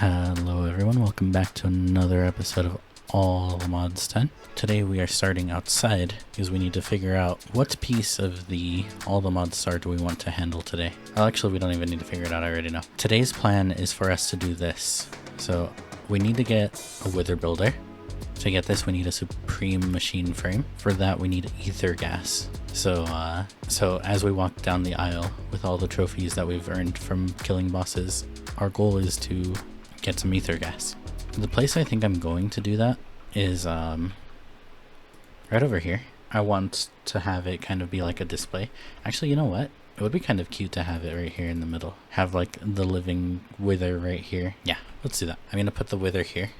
Hello everyone, welcome back to another episode of All the Mods 10. Today we are starting outside because we need to figure out what piece of the All the Mods star do we want to handle today. Well, actually we don't even need to figure it out, I already know. Today's plan is for us to do this. So we need to get a wither builder. To get this we need a supreme machine frame. For that we need ether gas. So as we walk down the aisle with all the trophies that we've earned from killing bosses, our goal is to get some ether gas. The place I think I'm going to do that is right over here. I want to have it kind of be like a display. Actually, you know what? It would be kind of cute to have it right here in the middle. Have like the living wither right here. Yeah, let's do that. I'm going to put the wither here.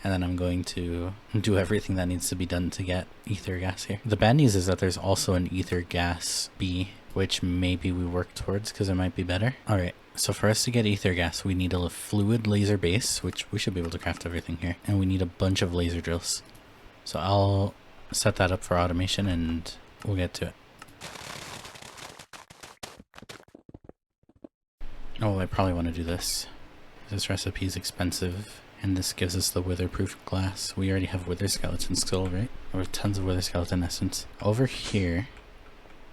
And then I'm going to do everything that needs to be done to get ether gas here. The bad news is that there's also an ether gas B, which maybe we work towards because it might be better. Alright, so for us to get ether gas, we need a fluid laser base, which we should be able to craft everything here. And we need a bunch of laser drills. So I'll set that up for automation and we'll get to it. Oh, I probably want to do this. This recipe is expensive. And this gives us the witherproof glass. We already have wither skeletons still, right? We have tons of wither skeleton essence. Over here,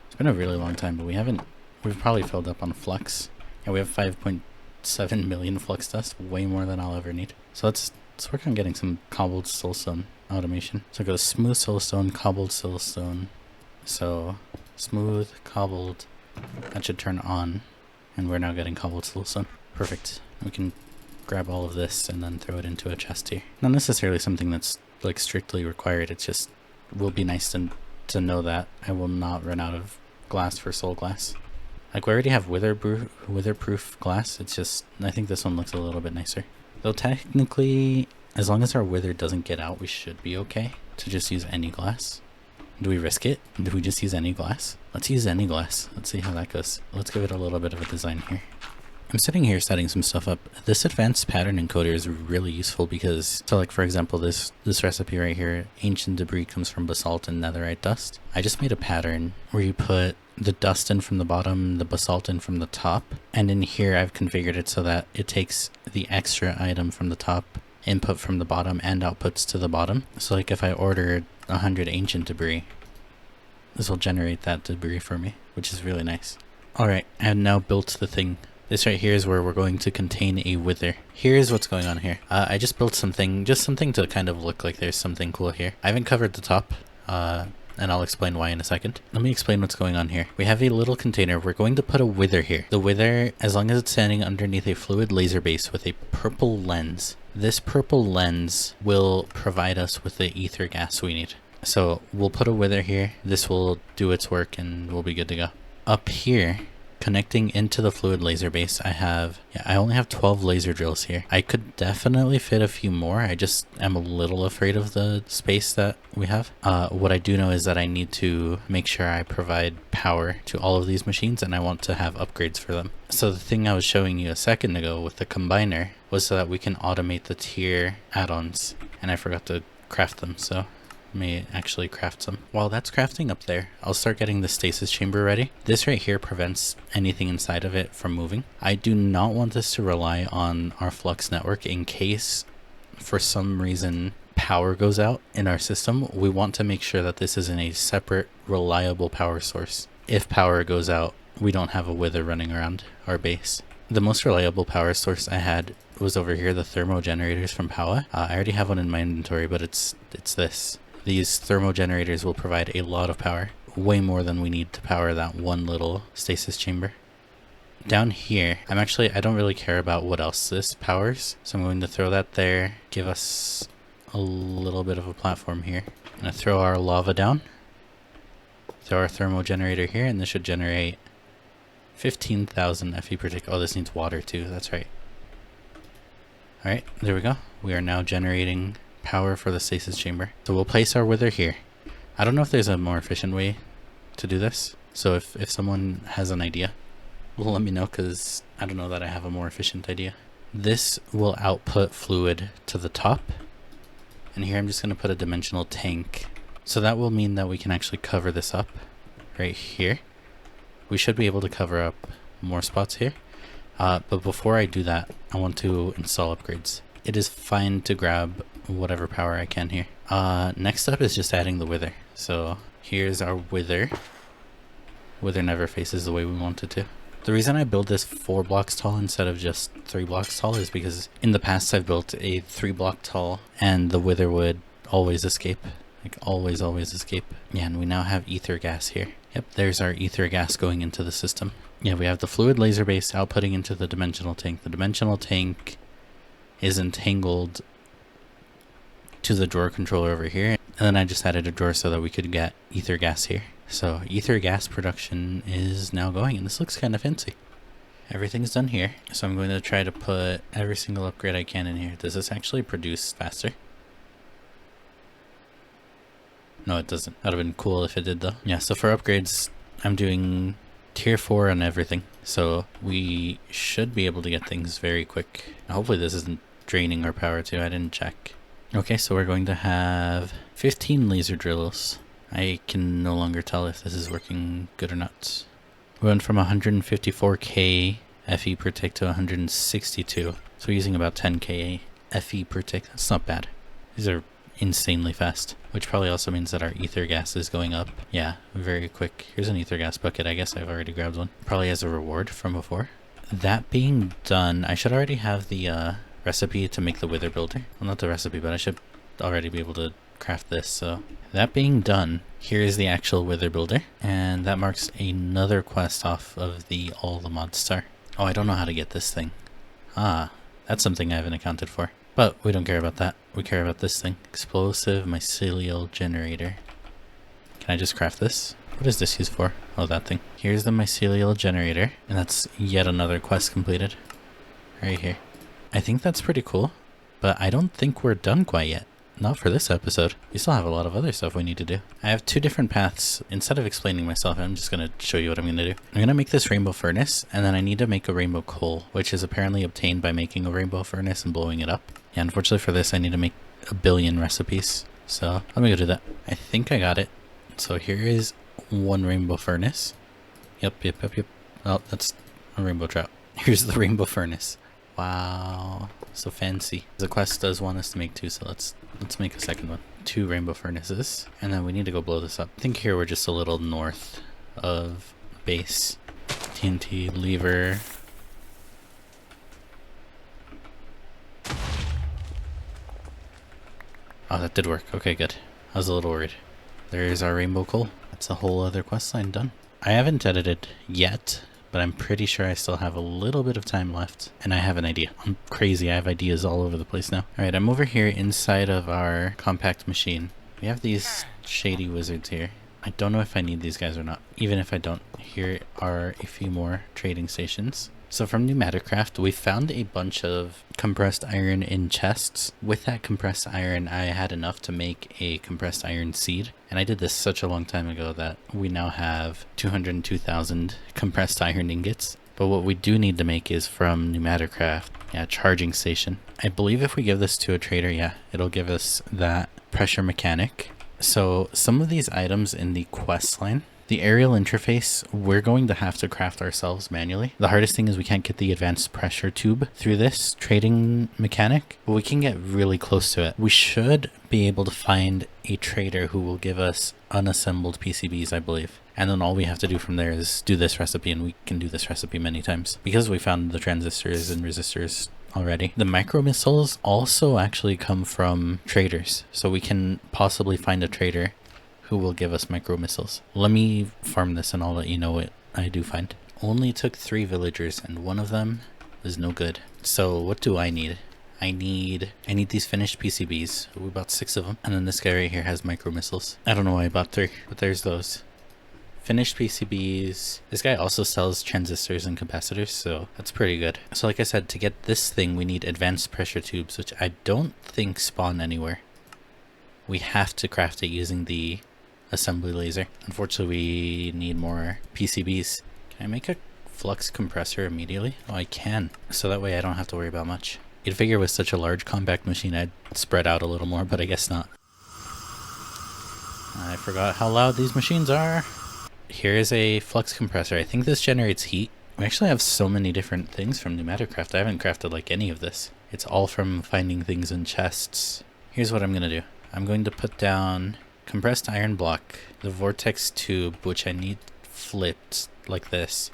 it's been a really long time, but we've probably filled up on flux. And we have 5.7 million flux dust, way more than I'll ever need. So let's work on getting some cobbled soulstone automation. So go smooth soulstone, cobbled soulstone. So smooth, cobbled, that should turn on. And we're now getting cobbled soulstone. Perfect. We can grab all of this and then throw it into a chest here. Not necessarily something that's like strictly required, it's just will be nice to know that I will not run out of glass for soul glass. Like we already have witherproof glass, it's just I think this one looks a little bit nicer. Though technically, as long as our wither doesn't get out, we should be okay to just use any glass. Do we risk it? Do we just use any glass? Let's use any glass. Let's see how that goes. Let's give it a little bit of a design here. I'm sitting here setting some stuff up. This advanced pattern encoder is really useful because, so like for example, this recipe right here, ancient debris comes from basalt and netherite dust. I just made a pattern where you put the dust in from the bottom, the basalt in from the top, and in here I've configured it so that it takes the extra item from the top, input from the bottom, and outputs to the bottom. So like if I ordered 100 ancient debris, this will generate that debris for me, which is really nice. Alright, I have now built the thing. This right here is where we're going to contain a wither. Here's what's going on here. I just built something, just something to kind of look like there's something cool here. I haven't covered the top, and I'll explain why in a second. Let me explain what's going on here. We have a little container. We're going to put a wither here. The wither, as long as it's standing underneath a fluid laser base with a purple lens, this purple lens will provide us with the ether gas we need. So we'll put a wither here. This will do its work and we'll be good to go. Up here, connecting into the fluid laser base, I only have 12 laser drills here. I could definitely fit a few more. I just am a little afraid of the space that we have. What I do know is that I need to make sure I provide power to all of these machines and I want to have upgrades for them. So the thing I was showing you a second ago with the combiner was so that we can automate the tier add-ons, and I forgot to craft them, so may actually craft some. While that's crafting up there, I'll start getting the stasis chamber ready. This right here prevents anything inside of it from moving. I do not want this to rely on our flux network in case for some reason power goes out in our system. We want to make sure that this is in a separate reliable power source. If power goes out, we don't have a wither running around our base. The most reliable power source I had was over here, the thermo generators from Powa. I already have one in my inventory, but it's this. These thermo generators will provide a lot of power, way more than we need to power that one little stasis chamber. Down here, I don't really care about what else this powers, so I'm going to throw that there, give us a little bit of a platform here. I'm going to throw our lava down, throw our thermo generator here, and this should generate 15,000 FE per tick. Oh, this needs water too, that's right. Alright, there we go. We are now generating power for the stasis chamber. So we'll place our wither here. I don't know if there's a more efficient way to do this. So if someone has an idea, well, let me know, because I don't know that I have a more efficient idea. This will output fluid to the top. And here I'm just going to put a dimensional tank. So that will mean that we can actually cover this up right here. We should be able to cover up more spots here. But before I do that, I want to install upgrades. It is fine to grab whatever power I can here. Next up is just adding the wither. So here's our wither. Wither never faces the way we want it to. The reason I build this 4 blocks tall instead of just 3 blocks tall is because in the past I've built a 3 block tall and the wither would always escape. Like always escape. Yeah, and we now have ether gas here. Yep, there's our ether gas going into the system. Yeah, we have the fluid laser base outputting into the dimensional tank. The dimensional tank is entangled to the drawer controller over here. And then I just added a drawer so that we could get ether gas here. So ether gas production is now going, and this looks kind of fancy. Everything's done here. So I'm going to try to put every single upgrade I can in here. Does this actually produce faster? No, it doesn't. That would have been cool if it did though. Yeah, so for upgrades, I'm doing tier 4 on everything. So we should be able to get things very quick. Hopefully this isn't draining our power too. I didn't check. Okay, so we're going to have 15 laser drills. I can no longer tell if this is working good or not. We went from 154k FE per tick to 162. So we're using about 10k FE per tick. That's not bad. These are insanely fast, which probably also means that our ether gas is going up. Yeah, very quick. Here's an ether gas bucket. I guess I've already grabbed one. Probably as a reward from before. That being done, I should already have the recipe to make the wither builder. Well, not the recipe, but I should already be able to craft this. So that being done, here is the actual wither builder, and that marks another quest off of the all the mods star. Oh, I don't know how to get this thing. Ah, that's something I haven't accounted for. But we don't care about that. We care about this thing. Explosive mycelial generator. Can I just craft this? What is this used for? Oh, that thing. Here's the mycelial generator, and that's yet another quest completed. Right here. I think that's pretty cool, but I don't think we're done quite yet. Not for this episode. We still have a lot of other stuff we need to do. I have 2 different paths. Instead of explaining myself, I'm just going to show you what I'm going to do. I'm going to make this rainbow furnace, and then I need to make a rainbow coal, which is apparently obtained by making a rainbow furnace and blowing it up. Yeah, unfortunately for this, I need to make a billion recipes. So let me go do that. I think I got it. So here is 1 rainbow furnace. Yep. Oh, that's a rainbow trout. Here's the rainbow furnace. Wow, so fancy. The quest does want us to make 2, so let's make a second one. 2 rainbow furnaces, and then we need to go blow this up. I think here we're just a little north of base. TNT lever. Oh, that did work. Okay, good. I was a little worried. There's our rainbow coal. That's a whole other quest line done. I haven't edited yet, but I'm pretty sure I still have a little bit of time left, and I have an idea. I'm crazy. I have ideas all over the place now. All right, I'm over here inside of our compact machine. We have these shady wizards here. I don't know if I need these guys or not. Even if I don't, here are a few more trading stations. So from Pneumaticraft, we found a bunch of compressed iron in chests. With that compressed iron, I had enough to make a compressed iron seed. And I did this such a long time ago that we now have 202,000 compressed iron ingots. But what we do need to make is from Pneumaticraft, charging station. I believe if we give this to a trader, it'll give us that pressure mechanic. So some of these items in the quest line, the aerial interface, we're going to have to craft ourselves manually. The hardest thing is we can't get the advanced pressure tube through this trading mechanic, but we can get really close to it. We should be able to find a trader who will give us unassembled PCBs, I believe. And then all we have to do from there is do this recipe, and we can do this recipe many times because we found the transistors and resistors already. The micromissiles also actually come from traders, so we can possibly find a trader who will give us micromissiles. Let me farm this and I'll let you know what I do find. Only took 3 villagers and one of them was no good. So what do I need? I need these finished PCBs. We bought 6 of them. And then this guy right here has micromissiles. I don't know why I bought 3, but there's those. Finished PCBs. This guy also sells transistors and capacitors, so that's pretty good. So like I said, to get this thing, we need advanced pressure tubes, which I don't think spawn anywhere. We have to craft it using the assembly laser. Unfortunately, we need more PCBs. Can I make a flux compressor immediately? Oh, I can. So that way I don't have to worry about much. You'd figure with such a large compact machine I'd spread out a little more, but I guess not. I forgot how loud these machines are. Here is a flux compressor. I think this generates heat, We actually have so many different things from Pneumaticraft. I haven't crafted like any of this. It's all from finding things in chests. Here's what I'm going to do. I'm going to put down compressed iron block, the vortex tube, which I need flipped like this,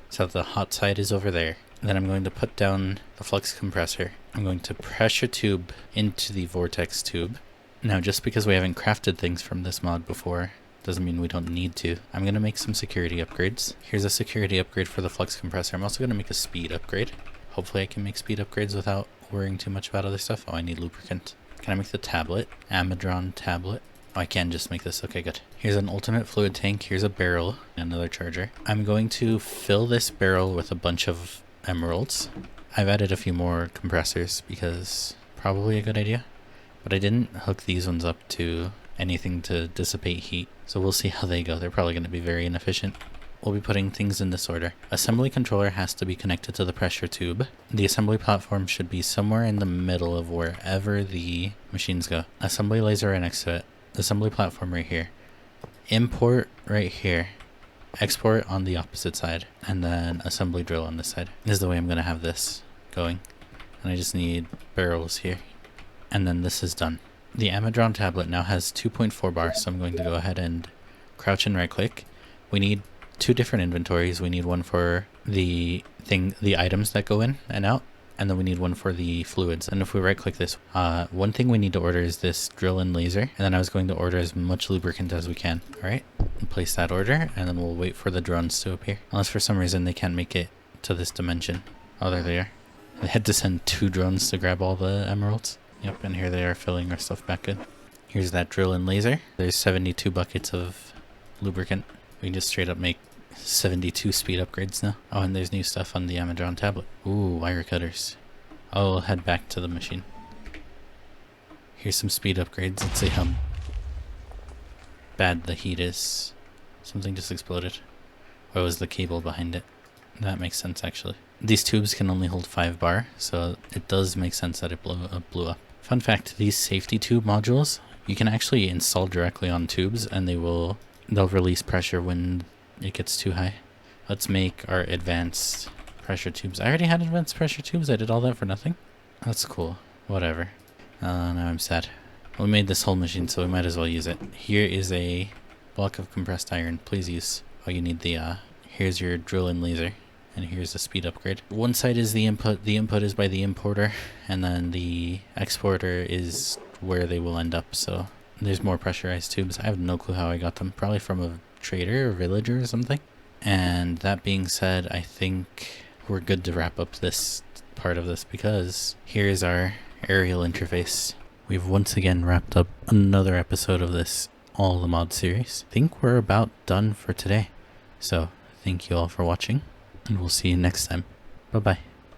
so the hot side is over there. And then I'm going to put down the flux compressor. I'm going to pressure tube into the vortex tube. Now, just because we haven't crafted things from this mod before doesn't mean we don't need to. I'm going to make some security upgrades. Here's a security upgrade for the flux compressor. I'm also going to make a speed upgrade. Hopefully I can make speed upgrades without worrying too much about other stuff. Oh, I need lubricant. Can I make the tablet? Amadron tablet. Oh, I can just make this. Okay, good. Here's an ultimate fluid tank. Here's a barrel. Another charger. I'm going to fill this barrel with a bunch of emeralds. I've added a few more compressors because probably a good idea. But I didn't hook these ones up to anything to dissipate heat. So we'll see how they go. They're probably going to be very inefficient. We'll be putting things in this order. Assembly controller has to be connected to the pressure tube. The assembly platform should be somewhere in the middle of wherever the machines go. Assembly laser right next to it. Assembly platform right here. Import right here. Export on the opposite side. And then assembly drill on this side. This is the way I'm going to have this going. And I just need barrels here. And then this is done. The Amadron tablet now has 2.4 bars, so I'm going to go ahead and crouch and right click. We need 2 different inventories. We need one for the items that go in and out, and then we need one for the fluids. And if we right click this, one thing we need to order is this drill and laser, and then I was going to order as much lubricant as we can. All right, place that order, and then we'll wait for the drones to appear. Unless for some reason they can't make it to this dimension. Oh, there they are. I had to send 2 drones to grab all the emeralds. Yep, and here they are filling our stuff back in. Here's that drill and laser. There's 72 buckets of lubricant. We can just straight up make 72 speed upgrades now. Oh, and there's new stuff on the Amadron tablet. Ooh, wire cutters. I'll head back to the machine. Here's some speed upgrades. Let's see how bad the heat is. Something just exploded. Or was the cable behind it? That makes sense, actually. These tubes can only hold 5 bar, so it does make sense that it blew up. Fun fact, these safety tube modules, you can actually install directly on tubes, and they'll release pressure when it gets too high. Let's make our advanced pressure tubes. I already had advanced pressure tubes. I did all that for nothing. That's cool. Whatever. Now I'm sad. We made this whole machine, so we might as well use it. Here is a block of compressed iron. Please use. Oh, you need the, here's your drill and laser. And here's the speed upgrade. One side is the input. The input is by the importer, and then the exporter is where they will end up. So there's more pressurized tubes. I have no clue how I got them. Probably from a trader or villager or something. And that being said, I think we're good to wrap up this part of this because here's our aerial interface. We've once again wrapped up another episode of this All the Mod series. I think we're about done for today. So thank you all for watching. And we'll see you next time. Bye-bye.